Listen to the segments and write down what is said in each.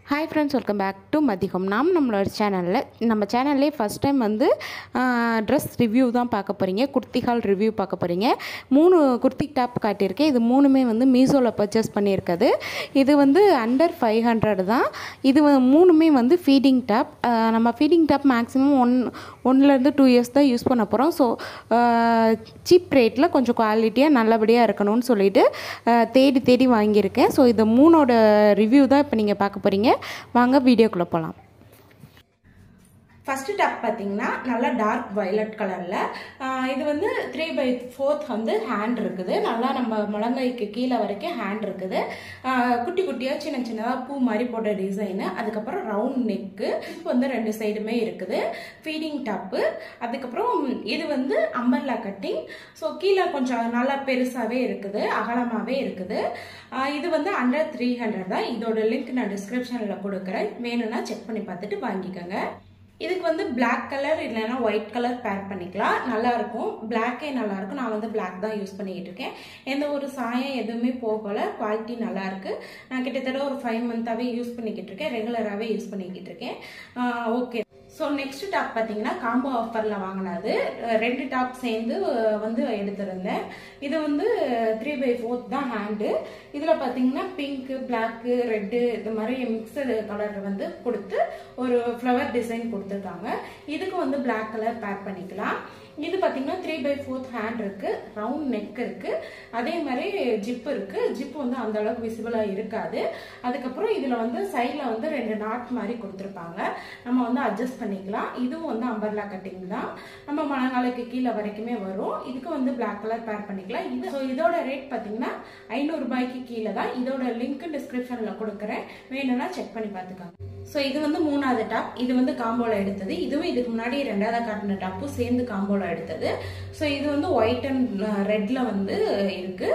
Hi friends, welcome back to Madhigam. நம்மளோட சேனல்ல first time வந்து ட்ரெஸ் ரிவ்யூ தான் பார்க்க போறீங்க. குர்த்தி ஹால் ரிவ்யூ பார்க்க போறீங்க. 3 குர்த்தி டாப் காட்டியிருக்கேன். இது மூணுமே வந்து மீஷோல பர்ச்சேஸ் பண்ணியிருக்குது. இது வந்து அண்டர் 500 தான். இது மூணுமே வந்து ஃபீடிங் டாப். நம்ம ஃபீடிங் டாப் மேக்ஸிமம் 1 இருந்து 2 இயர்ஸ் தான் யூஸ் பண்ண போகிறோம். ஸோ சீப் ரேட்டில் கொஞ்சம் குவாலிட்டியாக நல்லபடியாக இருக்கணும்னு சொல்லிட்டு தேடி வாங்கியிருக்கேன். ஸோ இது மூணோட ரிவ்யூ தான் இப்போ நீங்கள் பார்க்க போகிறீங்க. வாங்க வீடியோக்குள்ள போலாம். ஃபர்ஸ்ட் டாப் பார்த்தீங்கன்னா நல்லா டார்க் வயலட் கலரில் இது வந்து 3/4 வந்து ஹேண்ட் இருக்குது. நல்லா நம்ம முழங்கைக்கு கீழே வரைக்கும் ஹேண்ட் இருக்குது. குட்டி குட்டியாக சின்ன சின்னதாக பூ மாதிரி போட்ட டிசைனு. அதுக்கப்புறம் ரவுண்ட் நெக்கு வந்து 2 சைடுமே இருக்குது. Feeding top. அதுக்கப்புறம் இது வந்து அம்பர்லா கட்டிங். ஸோ கீழே கொஞ்சம் நல்லா பெருசாகவே இருக்குது, அகலமாகவே இருக்குது. இது வந்து அண்டர் 300 தான். இதோட லிங்க் நான் டிஸ்கிரிப்ஷனில் கொடுக்குறேன். வேணும்னா செக் பண்ணி பார்த்துட்டு வாங்கிக்கோங்க. இதுக்கு வந்து பிளாக் கலர் இல்லைன்னா ஒயிட் கலர் பேர் பண்ணிக்கலாம். நல்லாயிருக்கும். பிளாக்கே நல்லாயிருக்கும். நான் வந்து பிளாக் தான் யூஸ் பண்ணிக்கிட்டு இருக்கேன். எந்த ஒரு சாயம் எதுவுமே போகலை. குவாலிட்டி நல்லாயிருக்கு. நான் கிட்டத்தட்ட ஒரு 5 மந்த்தாகவே யூஸ் பண்ணிக்கிட்டு இருக்கேன். ரெகுலராகவே யூஸ் பண்ணிக்கிட்டு இருக்கேன். ஓகே. ஸோ நெக்ஸ்ட் டாப் பார்த்தீங்கன்னா காம்போ ஆஃபரில் வாங்கினது. 2 டாப் சேர்ந்து வந்து எடுத்திருந்தேன். இது வந்து 3/4 தான் ஹேண்டு. இதில் பார்த்தீங்கன்னா பிங்க்கு, பிளாக்கு, ரெட்டு இது மாதிரி மிக்சடு கலர் வந்து கொடுத்து ஒரு ஃப்ளவர் டிசைன் கொடுத்துருக்காங்க. இதுக்கு வந்து பிளாக் கலர் பேர் பண்ணிக்கலாம். இது பார்த்தீங்கன்னா 3/4 ஹேண்ட் இருக்கு, ரவுண்ட் நெக் இருக்கு, அதே மாதிரி ஜிப் இருக்கு. ஜிப் வந்து அந்த அளவுக்கு விசிபிளாக இருக்காது. அதுக்கப்புறம் இதில் வந்து சைடில் வந்து 2 நாட் மாதிரி கொடுத்துருப்பாங்க. நம்ம வந்து அட்ஜஸ்ட் பண்ணிக்கலாம். இதுவும் வந்து அம்பர்லா கட்டிங் தான். நம்ம மழங்காலுக்கு கீழே வரைக்குமே வரும். இதுக்கு வந்து பிளாக் கலர் பேர் பண்ணிக்கலாம். இது ஸோ இதோட ரேட் பார்த்தீங்கன்னா 500 ரூபாய்க்கு கீழே தான். இதோட லிங்க் டிஸ்கிரிப்ஷனில் கொடுக்குறேன். வேணும்னா செக் பண்ணி பார்த்துக்கோங்க. ஸோ இது வந்து 3வது டாப். இது வந்து காம்போல எடுத்தது. இதுவும் இதுக்கு முன்னாடி 2வது காட்டின டாப்பும் சேர்ந்து காம்போல எடுத்தது. ஸோ இது வந்து ஒயிட் அண்ட் ரெட்ல வந்து இருக்கு.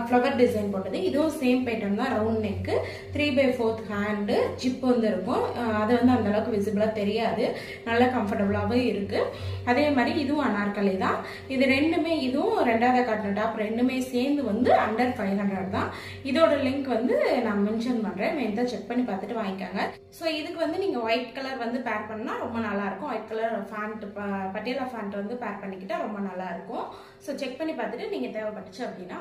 ஃப்ளவர் டிசைன் போட்டது. இதுவும் சேம் பேட்டர்ன் தான். ரவுண்ட் நெக்கு, 3/4 ஹேண்டு, ஜிப் வந்து இருக்கும். அது வந்து அந்த அளவுக்கு விசிபிளா தெரியாது. நல்லா கம்ஃபர்டபுளாகவும் இருக்கு. அதே மாதிரி இதுவும் அனார்கலி தான். இது ரெண்டுமே, இதுவும் 2வது காட்டின டாப் ரெண்டுமே சேர்ந்து வந்து அண்டர் 500 தான். இதோட லிங்க் வந்து நான் மென்ஷன் பண்றேன். வேணா செக் பண்ணி பார்த்துட்டு வாங்கிக்கோங்க. ஸோ இதுக்கு வந்து நீங்க ஒயிட் கலர் வந்து பேர் பண்ணா ரொம்ப நல்லா இருக்கும். White colour pant, Patiala pant வந்து பேர் பண்ணிக்கிட்டா ரொம்ப நல்லா இருக்கும். ஸோ செக் பண்ணி பார்த்துட்டு நீங்க தேவைப்பட்டுச்சு அப்படின்னா